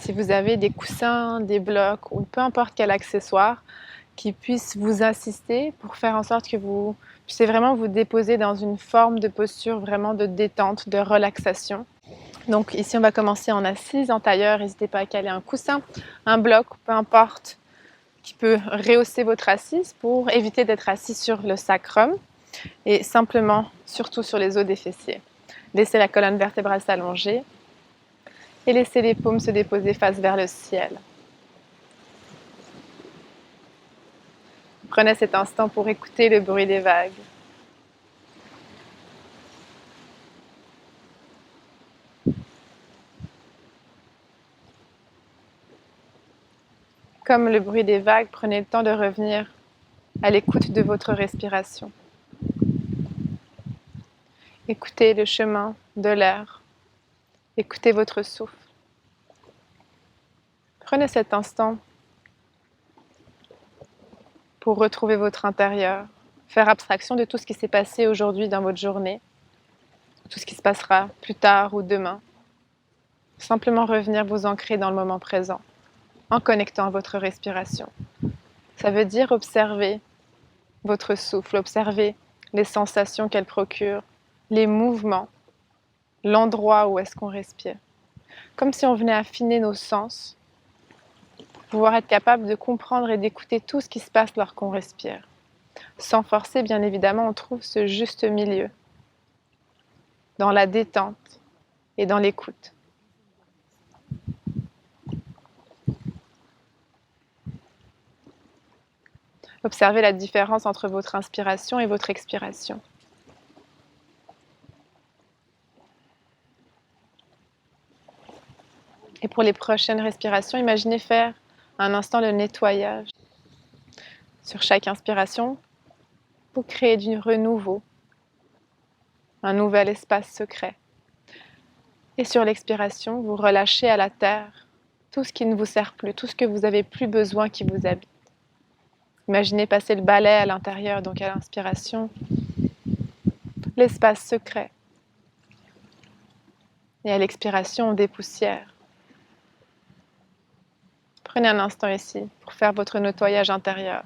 si vous avez des coussins, des blocs ou peu importe quel accessoire qui puisse vous assister pour faire en sorte que vous puissiez vraiment vous déposer dans une forme de posture vraiment de détente, de relaxation. Donc ici, on va commencer en assise, en tailleur. N'hésitez pas à caler un coussin, un bloc, peu importe, qui peut rehausser votre assise pour éviter d'être assis sur le sacrum et simplement, surtout sur les os des fessiers. Laissez la colonne vertébrale s'allonger et laissez les paumes se déposer face vers le ciel. Prenez cet instant pour écouter le bruit des vagues. Comme le bruit des vagues, prenez le temps de revenir à l'écoute de votre respiration. Écoutez le chemin de l'air. Écoutez votre souffle. Prenez cet instant pour retrouver votre intérieur, faire abstraction de tout ce qui s'est passé aujourd'hui dans votre journée, tout ce qui se passera plus tard ou demain. Simplement revenir vous ancrer dans le moment présent, en connectant à votre respiration. Ça veut dire observer votre souffle, observer les sensations qu'elle procure, les mouvements, l'endroit où est-ce qu'on respire. Comme si on venait affiner nos sens, pour pouvoir être capable de comprendre et d'écouter tout ce qui se passe lorsqu'on respire. Sans forcer, bien évidemment, on trouve ce juste milieu, dans la détente et dans l'écoute. Observez la différence entre votre inspiration et votre expiration. Et pour les prochaines respirations, imaginez faire un instant de nettoyage. Sur chaque inspiration, vous créez du renouveau, un nouvel espace secret. Et sur l'expiration, vous relâchez à la terre tout ce qui ne vous sert plus, tout ce que vous n'avez plus besoin qui vous habite. Imaginez passer le balai à l'intérieur, donc à l'inspiration, l'espace secret. Et à l'expiration, on dépoussière. Prenez un instant ici pour faire votre nettoyage intérieur,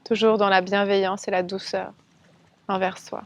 toujours dans la bienveillance et la douceur envers soi.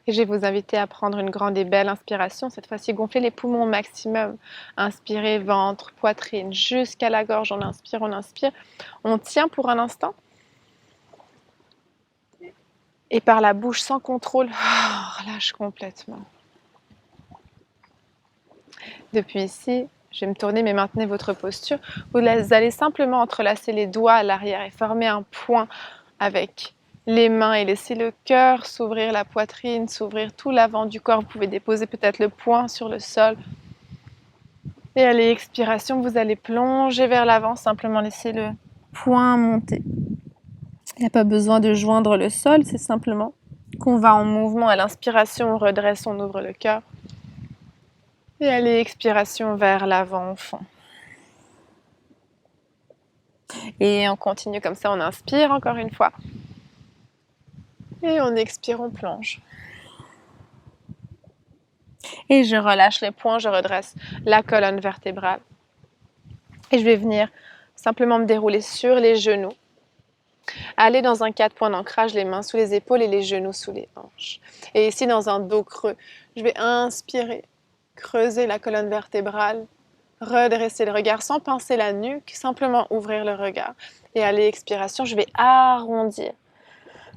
Et je vais vous inviter à prendre une grande et belle inspiration. Cette fois-ci, gonflez les poumons au maximum. Inspirez, ventre, poitrine, jusqu'à la gorge. On inspire, on inspire. On tient pour un instant. Et par la bouche, sans contrôle, relâche complètement. Depuis ici, je vais me tourner, mais maintenez votre posture. Vous allez simplement entrelacer les doigts à l'arrière et former un point avec les mains et laisser le cœur s'ouvrir, la poitrine, s'ouvrir tout l'avant du corps. Vous pouvez déposer peut-être le poing sur le sol. Et à l'expiration, vous allez plonger vers l'avant, simplement laisser le poing monter. Il n'y a pas besoin de joindre le sol, c'est simplement qu'on va en mouvement. À l'inspiration, on redresse, on ouvre le cœur. Et à l'expiration, vers l'avant, on fond. Et on continue comme ça, on inspire encore une fois. Et on expire, on plonge. Et je relâche les poings, je redresse la colonne vertébrale. Et je vais venir simplement me dérouler sur les genoux. Aller dans un 4 points d'ancrage, les mains sous les épaules et les genoux sous les hanches. Et ici, dans un dos creux, je vais inspirer, creuser la colonne vertébrale, redresser le regard sans pincer la nuque, simplement ouvrir le regard. Et à l'expiration, je vais arrondir.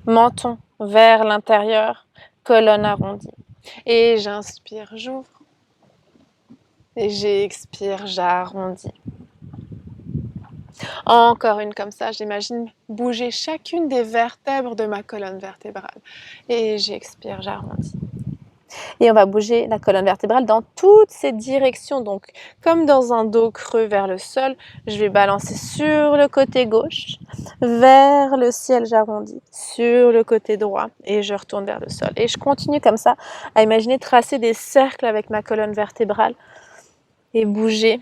Menton vers l'intérieur, colonne arrondie. Et j'inspire, j'ouvre. Et j'expire, j'arrondis. Encore une comme ça, j'imagine bouger chacune des vertèbres de ma colonne vertébrale. Et j'expire, j'arrondis. Et on va bouger la colonne vertébrale dans toutes ces directions. Donc, comme dans un dos creux vers le sol, je vais balancer sur le côté gauche, vers le ciel, j'arrondis, sur le côté droit et je retourne vers le sol. Et je continue comme ça à imaginer tracer des cercles avec ma colonne vertébrale et bouger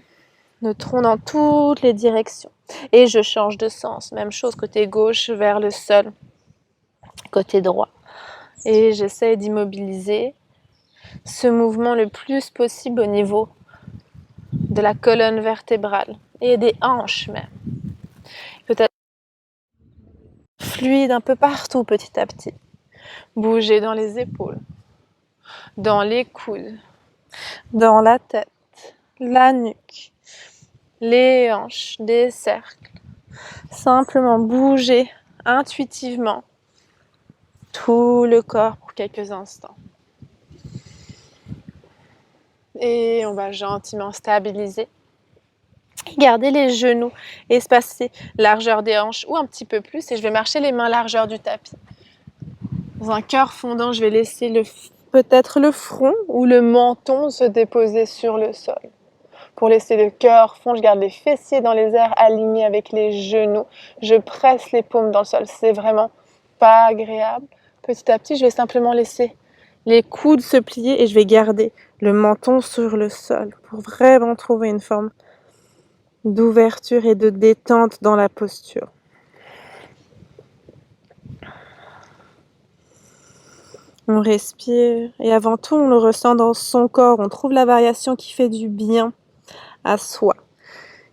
le tronc dans toutes les directions. Et je change de sens. Même chose, côté gauche vers le sol, côté droit. Et j'essaie d'immobiliser ce mouvement le plus possible au niveau de la colonne vertébrale et des hanches même. Peut-être fluide un peu partout petit à petit. Bouger dans les épaules, dans les coudes, dans la tête, la nuque, les hanches, des cercles. Simplement bouger intuitivement tout le corps pour quelques instants. Et on va gentiment stabiliser. Gardez les genoux espacés, largeur des hanches ou un petit peu plus. Et je vais marcher les mains largeur du tapis. Dans un cœur fondant, je vais laisser peut-être le front ou le menton se déposer sur le sol. Pour laisser le cœur fondre, je garde les fessiers dans les airs alignés avec les genoux. Je presse les paumes dans le sol. C'est vraiment pas agréable. Petit à petit, je vais simplement laisser les coudes se plier et je vais garder le menton sur le sol pour vraiment trouver une forme d'ouverture et de détente dans la posture. On respire et avant tout, on le ressent dans son corps. On trouve la variation qui fait du bien à soi,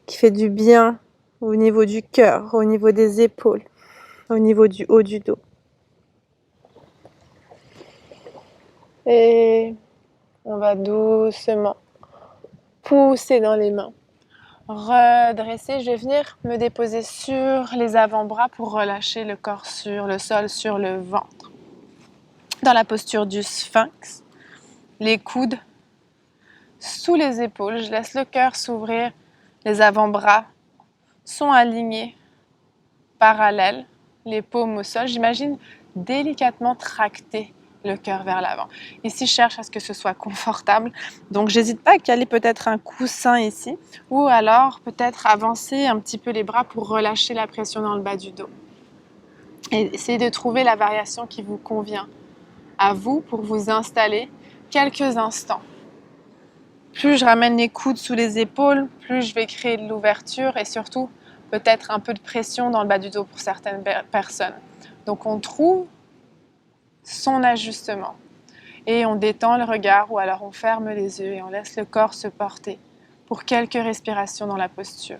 qui fait du bien au niveau du cœur, au niveau des épaules, au niveau du haut du dos. Et on va doucement pousser dans les mains. Redresser, je vais venir me déposer sur les avant-bras pour relâcher le corps sur le sol, sur le ventre. Dans la posture du sphinx, les coudes sous les épaules, je laisse le cœur s'ouvrir, les avant-bras sont alignés, parallèles, les paumes au sol. J'imagine délicatement tracter le cœur vers l'avant. Ici, je cherche à ce que ce soit confortable. Donc, j'hésite pas à caler peut-être un coussin ici ou alors peut-être avancer un petit peu les bras pour relâcher la pression dans le bas du dos. Et essayez de trouver la variation qui vous convient à vous pour vous installer quelques instants. Plus je ramène les coudes sous les épaules, plus je vais créer de l'ouverture et surtout peut-être un peu de pression dans le bas du dos pour certaines personnes. Donc, on trouve son ajustement. Et on détend le regard ou alors on ferme les yeux et on laisse le corps se porter pour quelques respirations dans la posture.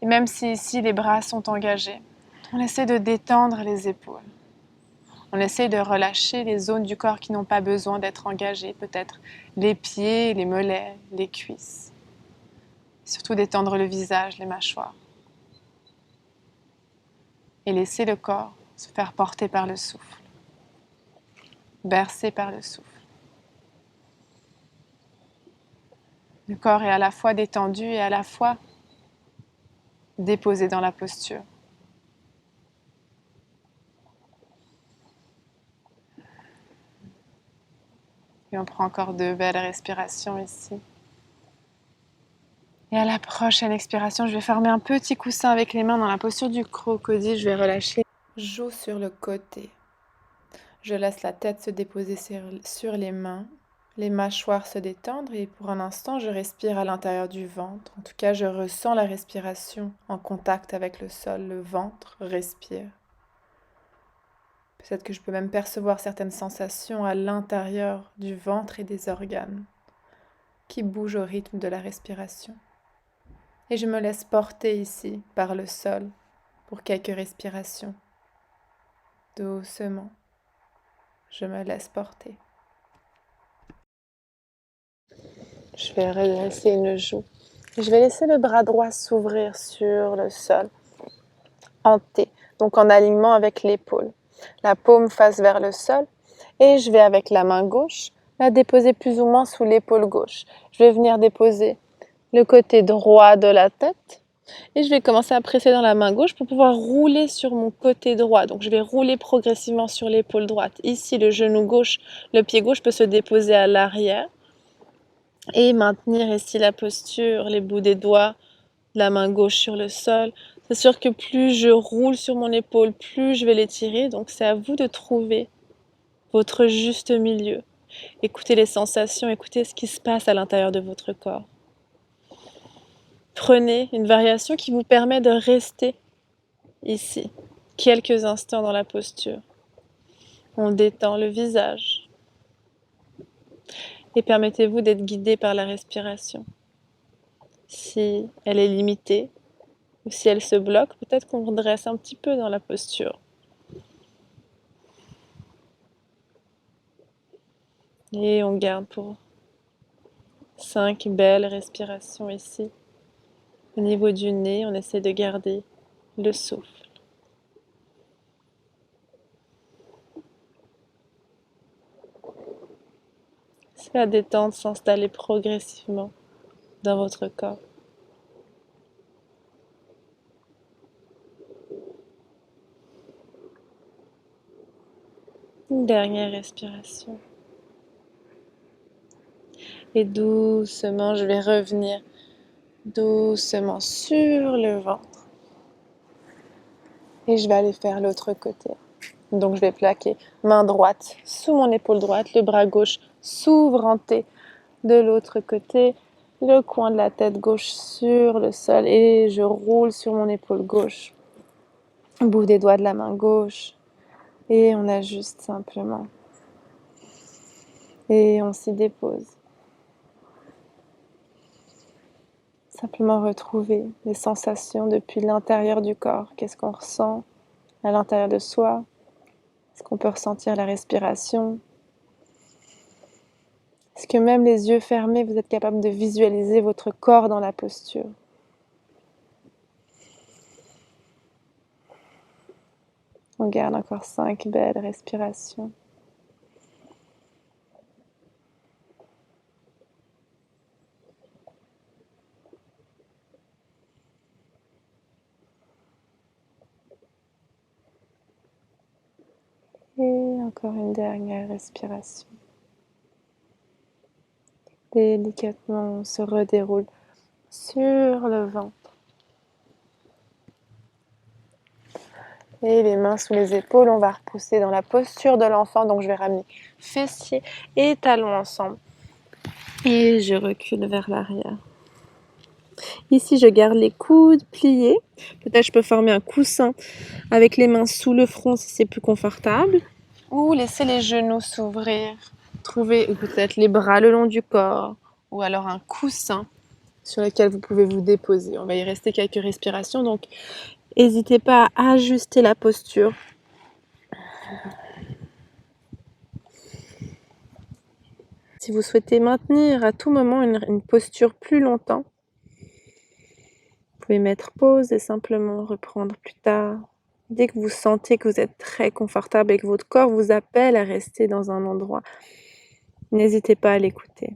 Et même si ici les bras sont engagés, on essaie de détendre les épaules. On essaie de relâcher les zones du corps qui n'ont pas besoin d'être engagées, peut-être les pieds, les mollets, les cuisses. Surtout détendre le visage, les mâchoires. Et laisser le corps se faire porter par le souffle. Bercé par le souffle. Le corps est à la fois détendu et à la fois déposé dans la posture. Et on prend encore 2 belles respirations ici. Et à la prochaine expiration, je vais former un petit coussin avec les mains dans la posture du crocodile. Je vais relâcher les joues sur le côté. Je laisse la tête se déposer sur les mains, les mâchoires se détendre et pour un instant, je respire à l'intérieur du ventre. En tout cas, je ressens la respiration en contact avec le sol. Le ventre respire. Peut-être que je peux même percevoir certaines sensations à l'intérieur du ventre et des organes qui bougent au rythme de la respiration. Et je me laisse porter ici par le sol pour quelques respirations. Doucement, je me laisse porter. Je vais redresser une joue. Je vais laisser le bras droit s'ouvrir sur le sol, en T, donc en alignement avec l'épaule. La paume face vers le sol et je vais avec la main gauche la déposer plus ou moins sous l'épaule gauche. Je vais venir déposer le côté droit de la tête Et je vais commencer à presser dans la main gauche pour pouvoir rouler sur mon côté droit. Donc je vais rouler progressivement sur l'épaule droite. Ici, le genou gauche, le pied gauche peut se déposer à l'arrière et maintenir ici la posture, les bouts des doigts, la main gauche sur le sol. C'est sûr que plus je roule sur mon épaule, plus je vais l'étirer. Donc c'est à vous de trouver votre juste milieu. Écoutez les sensations, écoutez ce qui se passe à l'intérieur de votre corps. Prenez une variation qui vous permet de rester ici, quelques instants dans la posture. On détend le visage et permettez-vous d'être guidé par la respiration. Si elle est limitée ou si elle se bloque, peut-être qu'on redresse un petit peu dans la posture. Et on garde pour 5 belles respirations ici. Au niveau du nez, on essaie de garder le souffle. Laissez la détente s'installer progressivement dans votre corps. Une dernière respiration. Et doucement, je vais revenir doucement sur le ventre. Et je vais aller faire l'autre côté. Donc je vais plaquer main droite sous mon épaule droite, le bras gauche s'ouvre en T de l'autre côté, le coin de la tête gauche sur le sol et je roule sur mon épaule gauche, bout des doigts de la main gauche et on ajuste simplement. Et on s'y dépose. Simplement retrouver les sensations depuis l'intérieur du corps. Qu'est-ce qu'on ressent à l'intérieur de soi? Est-ce qu'on peut ressentir la respiration? Est-ce que même les yeux fermés, vous êtes capable de visualiser votre corps dans la posture? On garde encore 5 belles respirations. Et encore une dernière respiration. Délicatement, on se redéroule sur le ventre. Et les mains sous les épaules, on va repousser dans la posture de l'enfant. Donc je vais ramener fessiers et talons ensemble. Et je recule vers l'arrière. Ici, je garde les coudes pliés. Peut-être je peux former un coussin avec les mains sous le front si c'est plus confortable. Ou laisser les genoux s'ouvrir. Trouvez peut-être les bras le long du corps. Ou alors un coussin sur lequel vous pouvez vous déposer. On va y rester quelques respirations. Donc, n'hésitez pas à ajuster la posture. Si vous souhaitez maintenir à tout moment une posture plus longtemps, vous pouvez mettre pause et simplement reprendre plus tard. Dès que vous sentez que vous êtes très confortable et que votre corps vous appelle à rester dans un endroit, n'hésitez pas à l'écouter.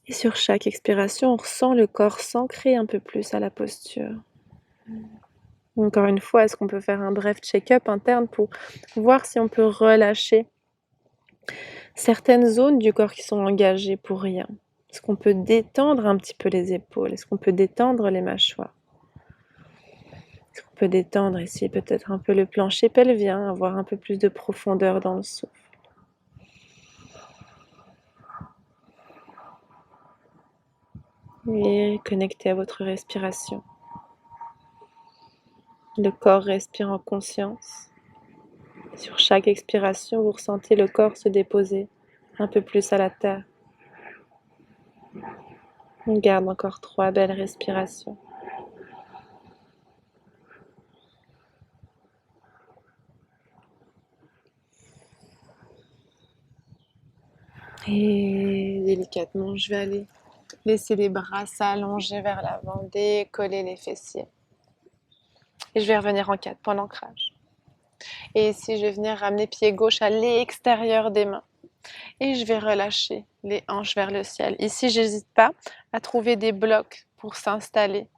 Et sur chaque expiration, on ressent le corps s'ancrer un peu plus à la posture. Encore une fois, est-ce qu'on peut faire un bref check-up interne pour voir si on peut relâcher certaines zones du corps qui sont engagées pour rien? Est-ce qu'on peut détendre un petit peu les épaules? Est-ce qu'on peut détendre les mâchoires? Est-ce qu'on peut détendre ici peut-être un peu le plancher pelvien, avoir un peu plus de profondeur dans le souffle? Et connectez à votre respiration. Le corps respire en conscience. Sur chaque expiration, vous ressentez le corps se déposer un peu plus à la terre. On garde encore 3 belles respirations. Et délicatement, je vais aller laisser les bras s'allonger vers l'avant, décoller les fessiers. Et je vais revenir en 4 points d'ancrage. Et ici, je vais venir ramener pied gauche à l'extérieur des mains. Et je vais relâcher les hanches vers le ciel. Ici, j'hésite pas à trouver des blocs pour s'installer,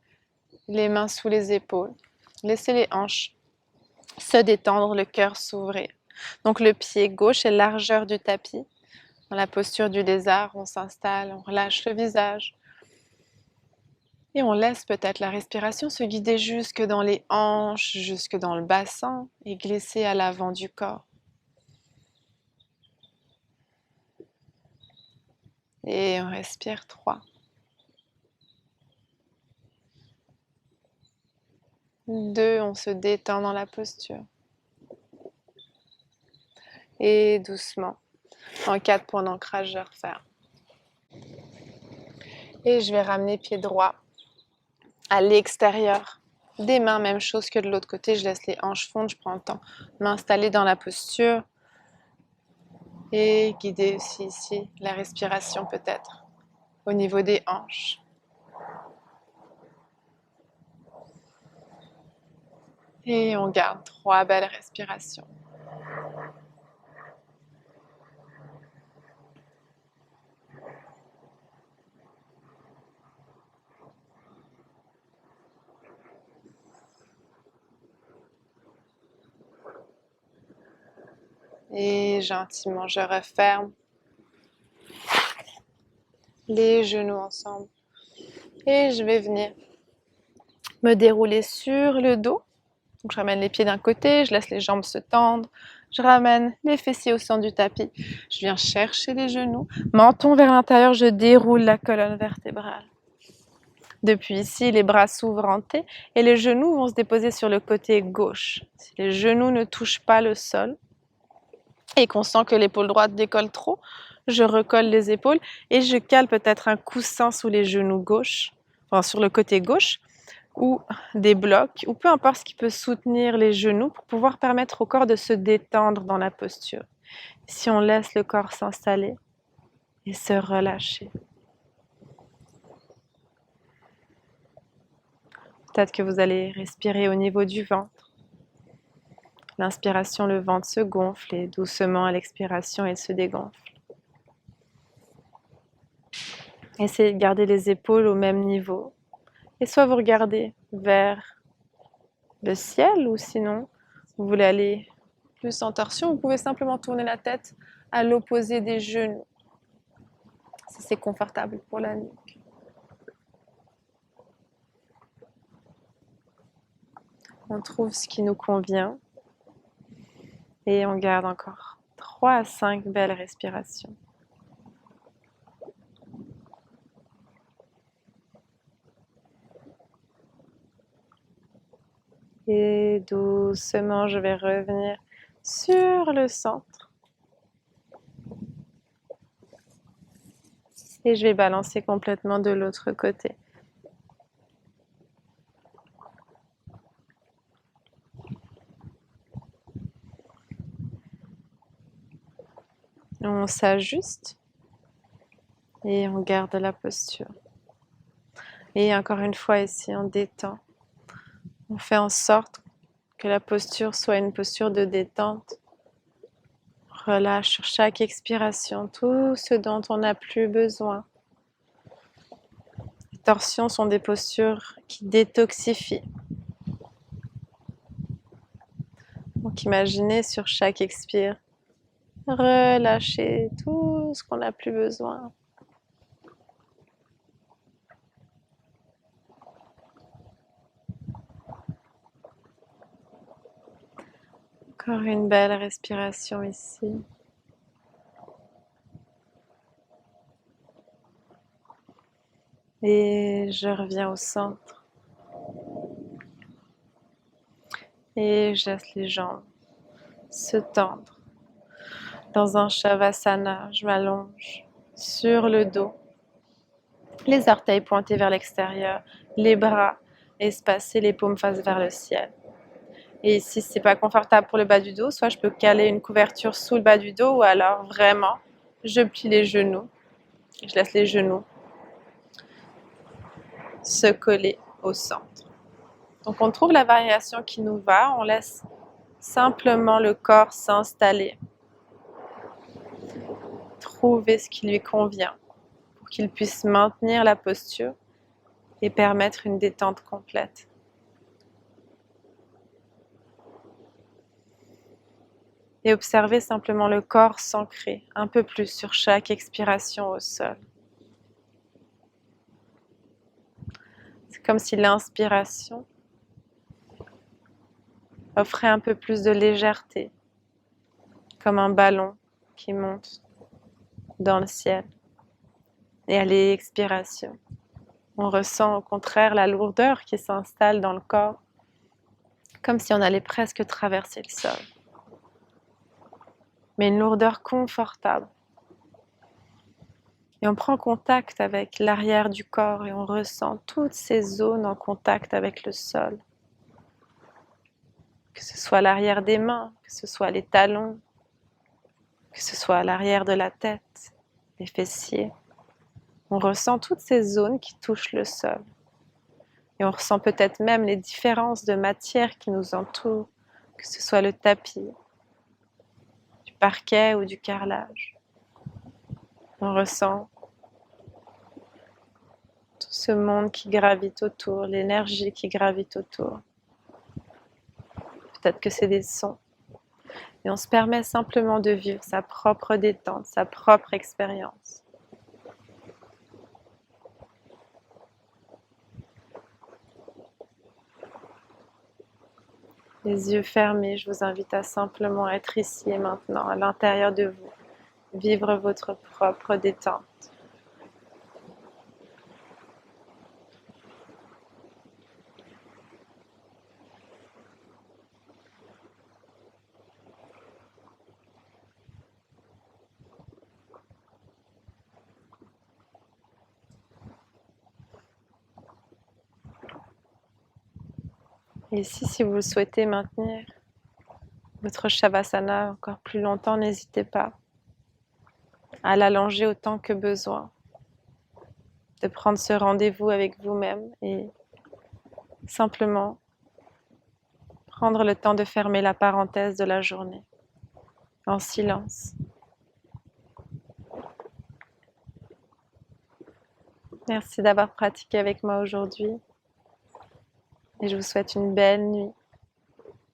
les mains sous les épaules. Laissez les hanches se détendre, le cœur s'ouvrir. Donc le pied gauche est largeur du tapis. Dans la posture du lézard, on s'installe, on relâche le visage. Et on laisse peut-être la respiration se guider jusque dans les hanches, jusque dans le bassin et glisser à l'avant du corps. Et on respire 3. 2, on se détend dans la posture. Et doucement, en 4 points d'ancrage, je referme. Et je vais ramener pied droit à l'extérieur des mains, même chose que de l'autre côté. Je laisse les hanches fondre, je prends le temps de m'installer dans la posture et guider aussi ici la respiration peut-être au niveau des hanches. Et on garde 3 belles respirations. Et gentiment, je referme les genoux ensemble. Et je vais venir me dérouler sur le dos. Donc je ramène les pieds d'un côté, je laisse les jambes se tendre. Je ramène les fessiers au centre du tapis. Je viens chercher les genoux. Menton vers l'intérieur, je déroule la colonne vertébrale. Depuis ici, les bras s'ouvrent en T et les genoux vont se déposer sur le côté gauche. Si les genoux ne touchent pas le sol et qu'on sent que l'épaule droite décolle trop, je recolle les épaules et je cale peut-être un coussin sous les genoux gauche, enfin sur le côté gauche, ou des blocs, ou peu importe ce qui peut soutenir les genoux pour pouvoir permettre au corps de se détendre dans la posture. Si on laisse le corps s'installer et se relâcher. Peut-être que vous allez respirer au niveau du ventre. L'inspiration, le ventre se gonfle et doucement à l'expiration, il se dégonfle. Essayez de garder les épaules au même niveau. Et soit vous regardez vers le ciel ou sinon vous voulez aller plus en torsion, vous pouvez simplement tourner la tête à l'opposé des genoux. Si c'est confortable pour la nuque. On trouve ce qui nous convient et on garde encore 3 à 5 belles respirations. Et doucement, je vais revenir sur le centre. Et je vais balancer complètement de l'autre côté. On s'ajuste et on garde la posture. Et encore une fois ici, on détend. On fait en sorte que la posture soit une posture de détente. Relâche sur chaque expiration tout ce dont on n'a plus besoin. Les torsions sont des postures qui détoxifient. Donc imaginez sur chaque expire, relâcher tout ce qu'on n'a plus besoin. Encore une belle respiration ici. Et je reviens au centre. Et je laisse les jambes se tendre. Dans un Shavasana, je m'allonge sur le dos. Les orteils pointés vers l'extérieur, les bras espacés, les paumes face vers le ciel. Et ici, si c'est pas confortable pour le bas du dos, soit je peux caler une couverture sous le bas du dos, ou alors vraiment, je plie les genoux. Je laisse les genoux se coller au centre. Donc on trouve la variation qui nous va, on laisse simplement le corps s'installer. trouver ce qui lui convient pour qu'il puisse maintenir la posture et permettre une détente complète. Et observez simplement le corps s'ancrer un peu plus sur chaque expiration au sol. C'est comme si l'inspiration offrait un peu plus de légèreté, comme un ballon qui monte dans le ciel. Et à l'expiration, on ressent au contraire la lourdeur qui s'installe dans le corps, comme si on allait presque traverser le sol. Mais une lourdeur confortable. Et on prend contact avec l'arrière du corps et on ressent toutes ces zones en contact avec le sol. Que ce soit l'arrière des mains, que ce soit les talons, que ce soit l'arrière de la tête, les fessiers. On ressent toutes ces zones qui touchent le sol. Et on ressent peut-être même les différences de matière qui nous entourent, que ce soit le tapis, du parquet ou du carrelage. On ressent tout ce monde qui gravite autour, l'énergie qui gravite autour. Peut-être que c'est des sons. Et on se permet simplement de vivre sa propre détente, sa propre expérience. Les yeux fermés, je vous invite à simplement être ici et maintenant, à l'intérieur de vous, vivre votre propre détente. Et ici, si vous souhaitez maintenir votre Shavasana encore plus longtemps, n'hésitez pas à l'allonger autant que besoin, de prendre ce rendez-vous avec vous-même et simplement prendre le temps de fermer la parenthèse de la journée en silence. Merci d'avoir pratiqué avec moi aujourd'hui et je vous souhaite une belle nuit.